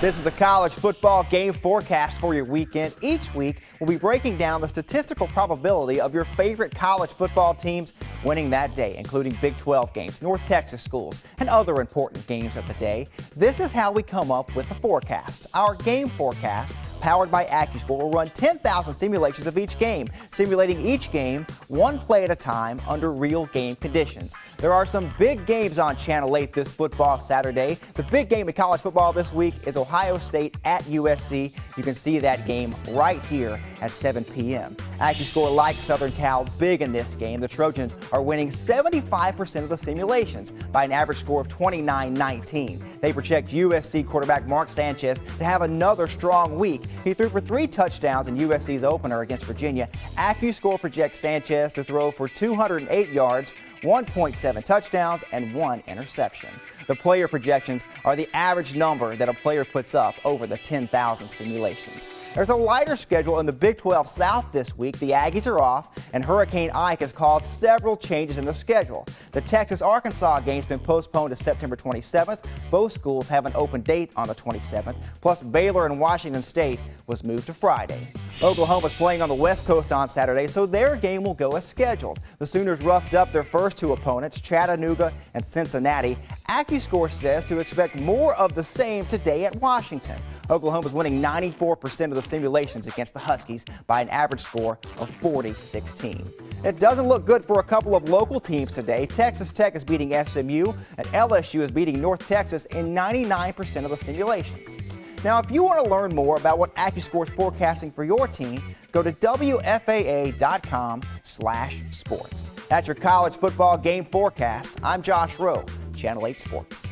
This is the college football game forecast for your weekend. Each week, we'll be breaking down the statistical probability of your favorite college football teams winning that day, including Big 12 games, North Texas schools, and other important games of the day. This is how we come up with the forecast. Our game forecast, powered by AccuScore, will run 10,000 simulations of each game, simulating each game one play at a time under real game conditions. There are some big games on Channel 8 this football Saturday. The big game in college football this week is Ohio State at USC. You can see that game right here at 7 p.m. AccuScore likes Southern Cal big in this game. The Trojans are winning 75% of the simulations by an average score of 29-19. They project USC quarterback Mark Sanchez to have another strong week. He threw for 3 touchdowns in USC's opener against Virginia. AccuScore projects Sanchez to throw for 208 yards, 1.7 touchdowns, and 1 interception. The player projections are the average number that a player puts up over the 10,000 simulations. There's a lighter schedule in the Big 12 South this week. The Aggies are off, and Hurricane Ike has caused several changes in the schedule. The Texas-Arkansas game's been postponed to September 27th. Both schools have an open date on the 27th. Plus, Baylor and Washington State was moved to Friday. Oklahoma's playing on the West Coast on Saturday, so their game will go as scheduled. The Sooners roughed up their first 2 opponents, Chattanooga and Cincinnati. AccuScore says to expect more of the same today at Washington. Oklahoma's winning 94% of the simulations against the Huskies by an average score of 40-16. It doesn't look good for a couple of local teams today. Texas Tech is beating SMU, and LSU is beating North Texas in 99% of the simulations. Now, if you want to learn more about what AccuScore is forecasting for your team, go to WFAA.com/sports. That's your college football game forecast. I'm Josh Rowe, Channel 8 Sports.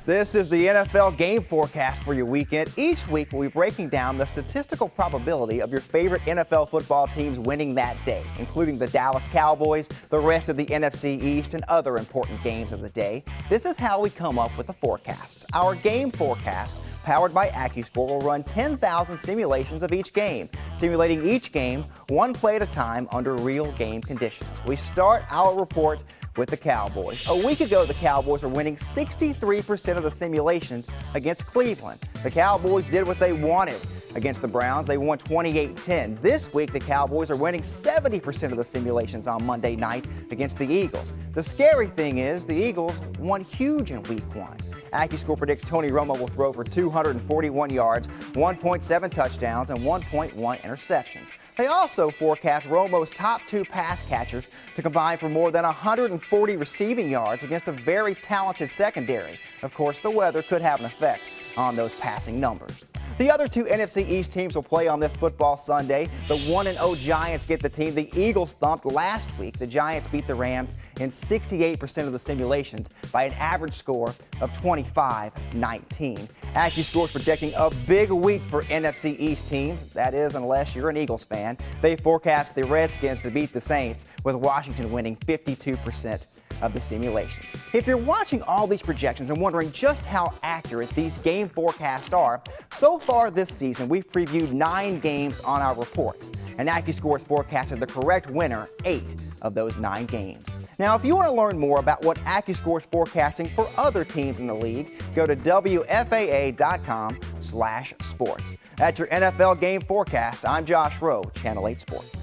This is the NFL game forecast for your weekend. Each week, we'll be breaking down the statistical probability of your favorite NFL football teams winning that day, including the Dallas Cowboys, the rest of the NFC East, and other important games of the day. This is how we come up with the forecasts. Our game forecast, powered by AccuScore, will run 10,000 simulations of each game, simulating each game one play at a time under real game conditions. We start our report with the Cowboys. A week ago, the Cowboys were winning 63% of the simulations against Cleveland. The Cowboys did what they wanted against the Browns. They won 28-10. This week, the Cowboys are winning 70% of the simulations on Monday night against the Eagles. The scary thing is the Eagles won huge in Week 1. AccuScore predicts Tony Romo will throw for 241 yards, 1.7 touchdowns, and 1.1 interceptions. They also forecast Romo's top 2 pass catchers to combine for more than 140 receiving yards against a very talented secondary. Of course, the weather could have an effect on those passing numbers. The other 2 NFC East teams will play on this football Sunday. The 1-0 Giants get the team the Eagles thumped last week. The Giants beat the Rams in 68% of the simulations by an average score of 25-19. AccuScore is projecting a big week for NFC East teams. That is, unless you're an Eagles fan. They forecast the Redskins to beat the Saints, with Washington winning 52% of the simulations. If you're watching all these projections and wondering just how accurate these game forecasts are, so far this season we've previewed 9 games on our reports, and AccuScore has forecasted the correct winner 8 of those 9 games. Now, if you want to learn more about what AccuScore is forecasting for other teams in the league, go to WFAA.com/sports. That's your NFL game forecast. I'm Josh Rowe, Channel 8 Sports.